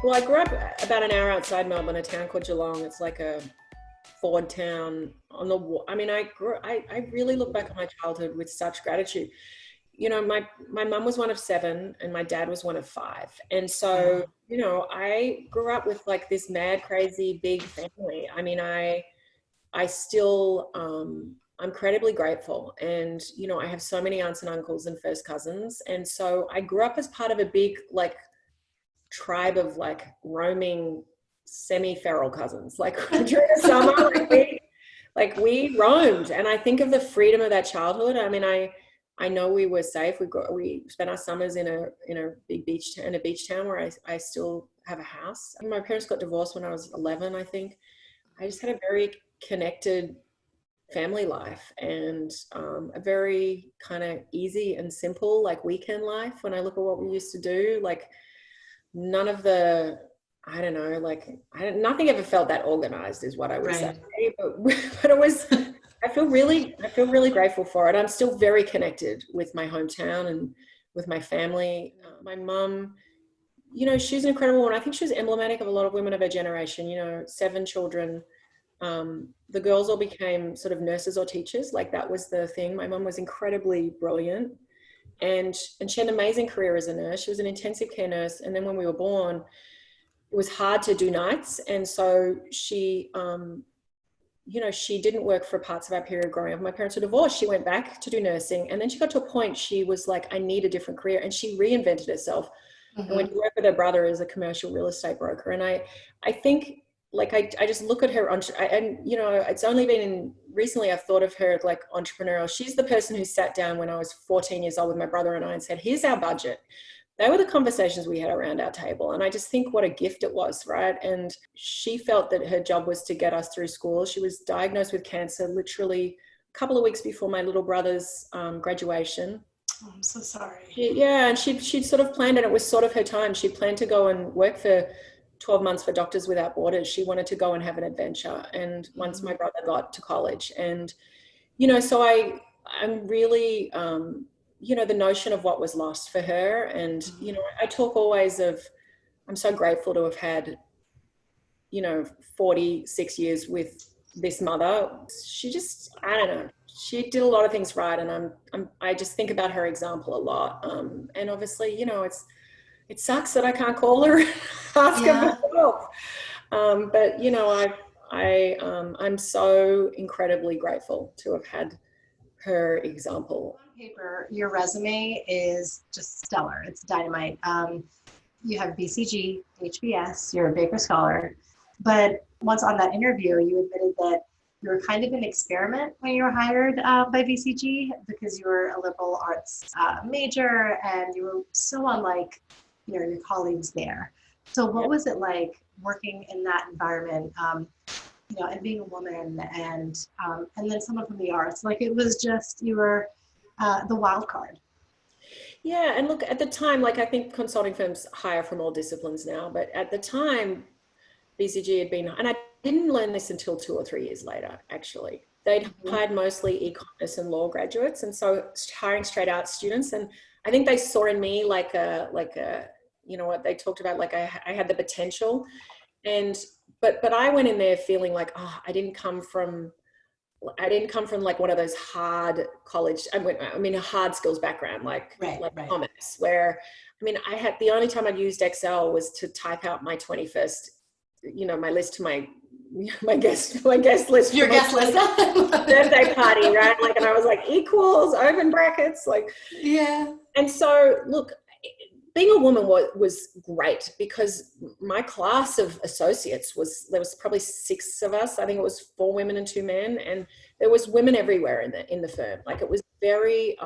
Well, I grew up about an hour outside Melbourne, a town called Geelong. It's like a Ford town on the. I mean, I really look back on my childhood with such gratitude. My mum was one of seven, and my dad was one of five, and so Wow. I grew up with like this mad, crazy, big family. I mean, I still I'm incredibly grateful, and I have so many aunts and uncles and first cousins, and so I grew up as part of a big like tribe of like roaming semi-feral cousins. Like during the summer, like we roamed, and I think of the freedom of that childhood. I mean, I know we were safe. We spent our summers in a big in a beach town where I still have a house. My parents got divorced when I was 11, I think. I just had a very connected family life, and a very kind of easy and simple like weekend life. When I look at what we used to do, like none of the, I don't know, like nothing ever felt that organized is what I would say. Right. But, but it was, I feel really grateful for it. I'm still very connected with my hometown and with my family. My mum, she's an incredible woman. I think she was emblematic of a lot of women of her generation, seven children. The girls all became sort of nurses or teachers. Like that was the thing. My mum was incredibly brilliant, and she had an amazing career as a nurse. She was an intensive care nurse, and then when we were born, it was hard to do nights, and so she didn't work for parts of our period growing up. My parents were divorced. She went back to do nursing, and then she got to a point she was like, I need a different career, and she reinvented herself and went Hmm. to work with her brother as a commercial real estate broker. And I think like I just look at her and it's only been recently I've thought of her like entrepreneurial. She's the person who sat down when I was 14 years old with my brother and I and said, here's our budget. They were the conversations we had around our table. And I just think what a gift it was, right? And she felt that her job was to get us through school. She was diagnosed with cancer literally a couple of weeks before my little brother's graduation. Oh, I'm so sorry. Yeah, and she'd sort of planned, and it was sort of her time. She planned to go and work for 12 months for Doctors Without Borders. She wanted to go and have an adventure. And once my Hmm. brother got to college, and so I'm really, the notion of what was lost for her, and I talk always of I'm so grateful to have had 46 years with this mother. She just, I don't know, she did a lot of things right, and I just think about her example a lot. And obviously, it sucks that I can't call her and ask her for Yeah. help. But I'm so incredibly grateful to have had her example. On paper, your resume is just stellar. It's dynamite. You have BCG, HBS, you're a Baker Scholar. But once on that interview, you admitted that you were kind of an experiment when you were hired by BCG because you were a liberal arts major and you were so unlike your colleagues there. So Yeah. what was it like working in that environment? And being a woman and then someone from the arts, like it was just you were the wild card. Yeah, and look, at the time, like I think consulting firms hire from all disciplines now, but at the time, BCG had been, and I didn't learn this until 2 or 3 years later, actually. They'd Mhm. hired mostly e-commerce and law graduates, and so hiring straight out students. And I think they saw in me like a, what they talked about, like I had the potential. And but I went in there feeling like, oh, I didn't come from like one of those hard college. I mean, a hard skills background, like Right, like right. commerce, where I mean, I had the only time I'd used Excel was to type out my 21st, my list to my guest list for Your my guest list. birthday party, right? Like, and I was like equals, open brackets, like, Yeah. and so look, being a woman was great because my class of associates there was probably six of us. I think it was four women and two men, and there was women everywhere in the firm. Like it was very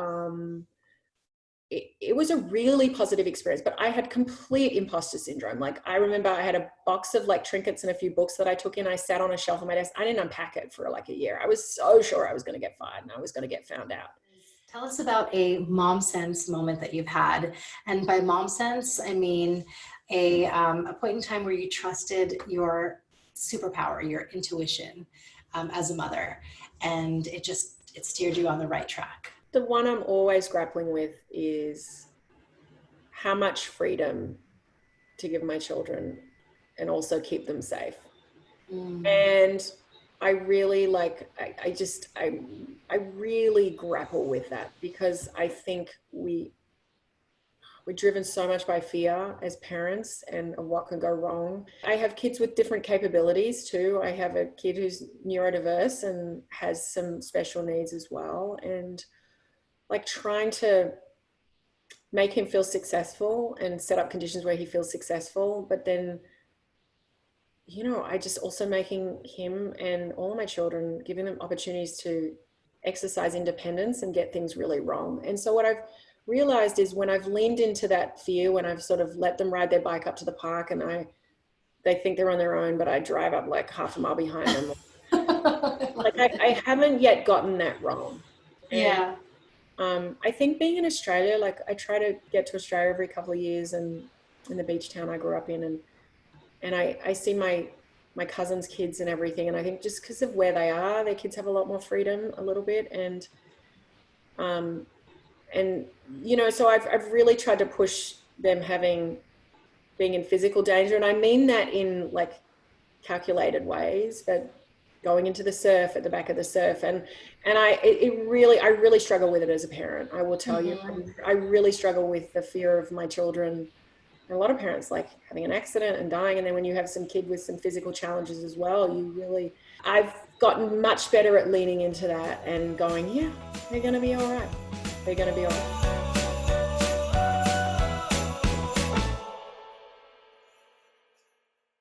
it was a really positive experience, but I had complete imposter syndrome. Like I remember I had a box of like trinkets and a few books that I took in. I sat on a shelf on my desk. I didn't unpack it for like a year. I was so sure I was going to get fired and I was going to get found out. Tell us about a mom sense moment that you've had. And by mom sense, I mean a point in time where you trusted your superpower, your intuition as a mother, and it steered you on the right track. The one I'm always grappling with is how much freedom to give my children and also keep them safe. Mm. And I really I really grapple with that, because I think we're driven so much by fear as parents and of what can go wrong. I have kids with different capabilities too. I have a kid who's neurodiverse and has some special needs as well. And like trying to make him feel successful and set up conditions where he feels successful, but then I just also making him and all of my children, giving them opportunities to exercise independence and get things really wrong. And so what I've realized is when I've leaned into that fear, when I've sort of let them ride their bike up to the park and they think they're on their own, but I drive up like half a mile behind them. Like I haven't yet gotten that wrong. Yeah. And I think being in Australia, like I try to get to Australia every couple of years, and in the beach town I grew up in, and I see my cousins' kids and everything, and I think just because of where they are, their kids have a lot more freedom a little bit, and so I've really tried to push them being in physical danger, and I mean that in like calculated ways, but going into the surf at the back of the surf, and I really struggle with it as a parent. I will tell you, I really struggle with the fear of my children. And a lot of parents like having an accident and dying. And then when you have some kid with some physical challenges as well, I've gotten much better at leaning into that and going, yeah, they're going to be all right. They're going to be all right.